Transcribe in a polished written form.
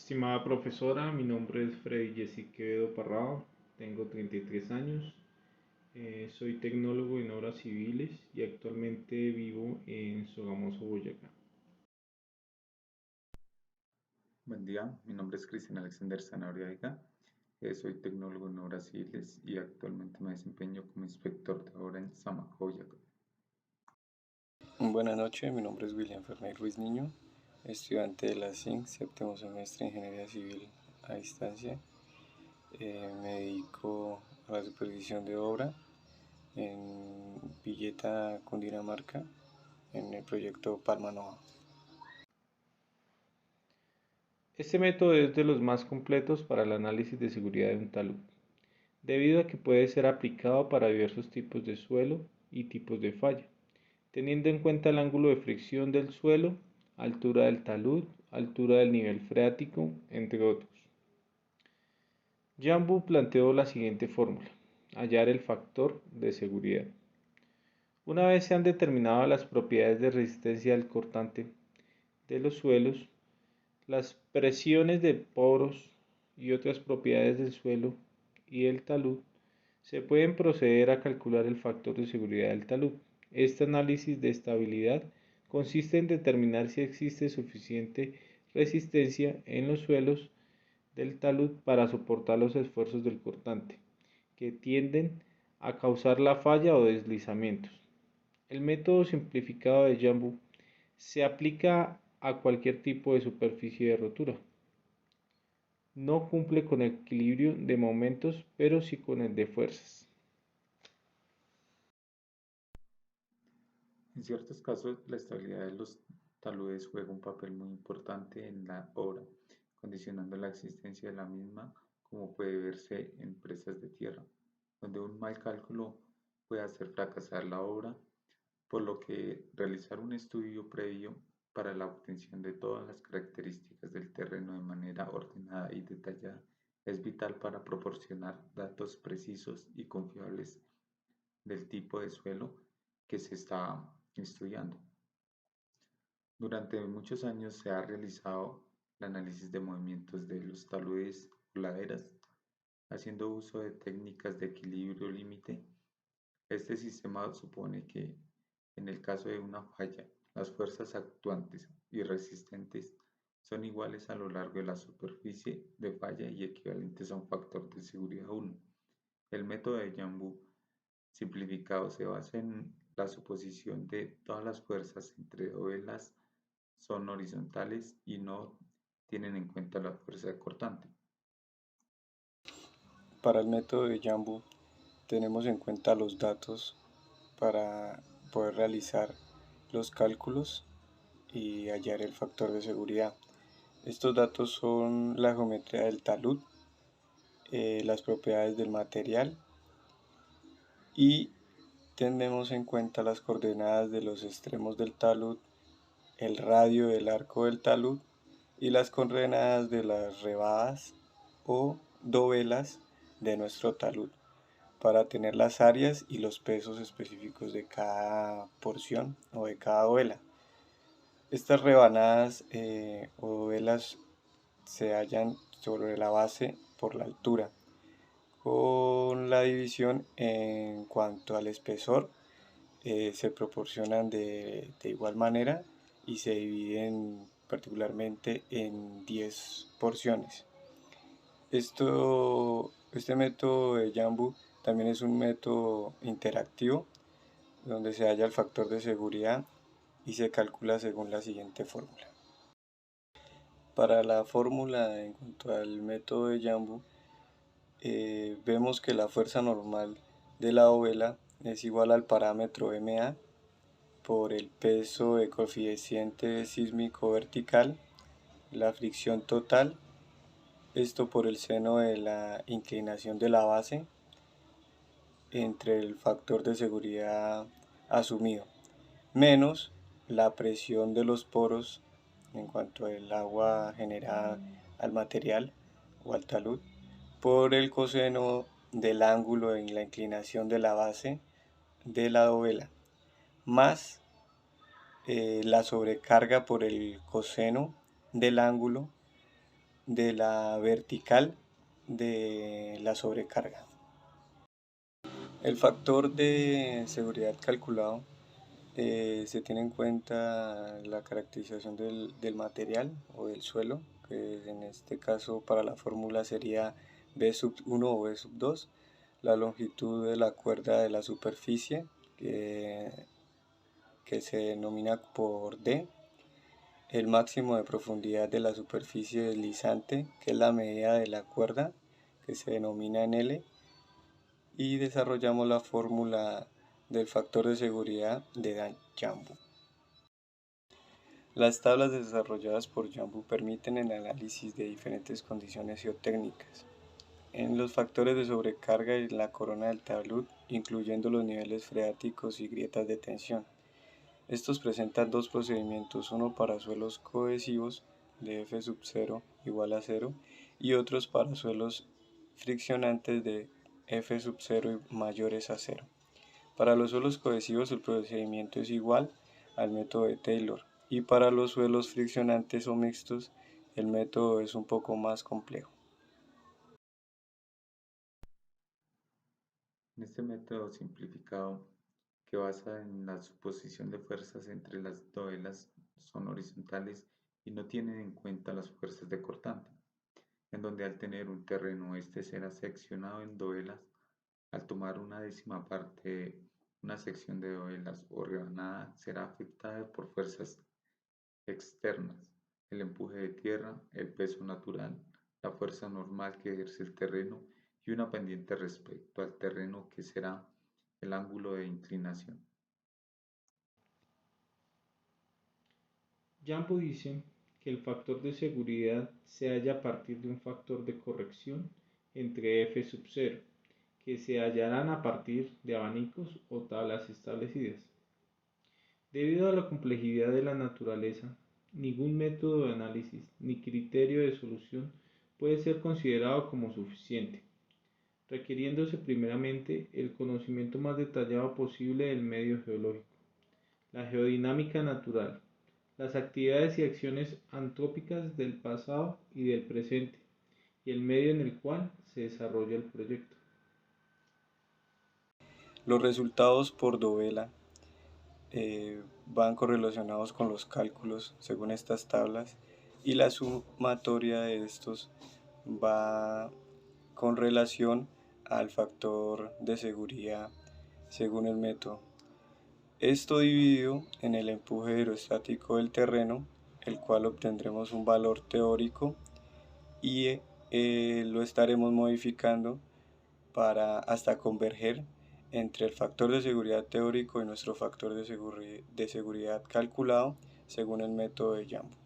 Estimada profesora, mi nombre es Freddy Jessy Quevedo Parrado, tengo 33 años, soy tecnólogo en obras civiles y actualmente vivo en Sogamoso, Boyacá. Buen día, mi nombre es Cristian Alexander Zanabria Vega, soy tecnólogo en obras civiles y actualmente me desempeño como inspector de obra en Samacoa, Boyacá. Buenas noches, mi nombre es William Ferney Ruiz Niño, estudiante de la SINC, séptimo semestre de Ingeniería Civil a distancia. Me dedico a la supervisión de obra en Villeta, Cundinamarca, en el proyecto Palma Nova. Este método es de los más completos para el análisis de seguridad de un talud, debido a que puede ser aplicado para diversos tipos de suelo y tipos de falla, teniendo en cuenta el ángulo de fricción del suelo, altura del talud, altura del nivel freático, entre otros. Jambu planteó la siguiente fórmula: hallar el factor de seguridad. Una vez se han determinado las propiedades de resistencia del cortante de los suelos, las presiones de poros y otras propiedades del suelo y del talud, se pueden proceder a calcular el factor de seguridad del talud. Este análisis de estabilidad consiste en determinar si existe suficiente resistencia en los suelos del talud para soportar los esfuerzos del cortante, que tienden a causar la falla o deslizamientos. El método simplificado de Jambu se aplica a cualquier tipo de superficie de rotura. No cumple con el equilibrio de momentos, pero sí con el de fuerzas. En ciertos casos, la estabilidad de los taludes juega un papel muy importante en la obra, condicionando la existencia de la misma, como puede verse en presas de tierra, donde un mal cálculo puede hacer fracasar la obra, por lo que realizar un estudio previo para la obtención de todas las características del terreno de manera ordenada y detallada es vital para proporcionar datos precisos y confiables del tipo de suelo que se está estudiando. Durante muchos años se ha realizado el análisis de movimientos de los taludes o laderas, haciendo uso de técnicas de equilibrio límite. Este sistema supone que, en el caso de una falla, las fuerzas actuantes y resistentes son iguales a lo largo de la superficie de falla y equivalentes a un factor de seguridad 1. El método de Jambu simplificado se basa en la suposición de todas las fuerzas entre dovelas son horizontales y no tienen en cuenta la fuerza cortante. Para el método de Jambu tenemos en cuenta los datos para poder realizar los cálculos y hallar el factor de seguridad. Estos datos son la geometría del talud, las propiedades del material y tenemos en cuenta las coordenadas de los extremos del talud, el radio del arco del talud y las coordenadas de las rebadas o dovelas de nuestro talud para tener las áreas y los pesos específicos de cada porción o de cada dovela. Estas rebanadas o dovelas se hallan sobre la base por la altura, con la división en cuanto al espesor se proporcionan de igual manera y se dividen particularmente en 10 porciones. Este método de Jambu también es un método interactivo donde se halla el factor de seguridad y se calcula según la siguiente fórmula. Para la fórmula en cuanto al método de Jambu, vemos que la fuerza normal de la dovela es igual al parámetro MA por el peso de coeficiente sísmico vertical, la fricción total, esto por el seno de la inclinación de la base entre el factor de seguridad asumido, menos la presión de los poros en cuanto al agua generada al material o al talud, por el coseno del ángulo en la inclinación de la base de la dovela, más la sobrecarga por el coseno del ángulo de la vertical de la sobrecarga. El factor de seguridad calculado se tiene en cuenta la caracterización del material o del suelo, que en este caso para la fórmula sería B sub 1 o B sub 2, la longitud de la cuerda de la superficie, que se denomina por D, el máximo de profundidad de la superficie deslizante, que es la medida de la cuerda, que se denomina en L, y desarrollamos la fórmula del factor de seguridad de Jambu. Las tablas desarrolladas por Jambu permiten el análisis de diferentes condiciones geotécnicas en los factores de sobrecarga y la corona del talud, incluyendo los niveles freáticos y grietas de tensión. Estos presentan dos procedimientos, uno para suelos cohesivos de F sub 0 igual a 0 y otros para suelos friccionantes de F sub 0 y mayores a 0. Para los suelos cohesivos el procedimiento es igual al método de Taylor y para los suelos friccionantes o mixtos el método es un poco más complejo. En este método simplificado, que basa en la suposición de fuerzas entre las dovelas, son horizontales y no tienen en cuenta las fuerzas de cortante, en donde al tener un terreno este será seccionado en dovelas, al tomar una décima parte de una sección de dovelas o rebanada será afectada por fuerzas externas, el empuje de tierra, el peso natural, la fuerza normal que ejerce el terreno y una pendiente respecto al terreno que será el ángulo de inclinación. Jambu dice que el factor de seguridad se halla a partir de un factor de corrección entre F sub 0, que se hallarán a partir de abanicos o tablas establecidas. Debido a la complejidad de la naturaleza, ningún método de análisis ni criterio de solución puede ser considerado como suficiente, requiriéndose primeramente el conocimiento más detallado posible del medio geológico, la geodinámica natural, las actividades y acciones antrópicas del pasado y del presente, y el medio en el cual se desarrolla el proyecto. Los resultados por dovela van correlacionados con los cálculos según estas tablas y la sumatoria de estos va con relación al factor de seguridad según el método. Esto dividido en el empuje hidrostático del terreno, el cual obtendremos un valor teórico y lo estaremos modificando hasta converger entre el factor de seguridad teórico y nuestro factor de seguridad calculado según el método de Jambu.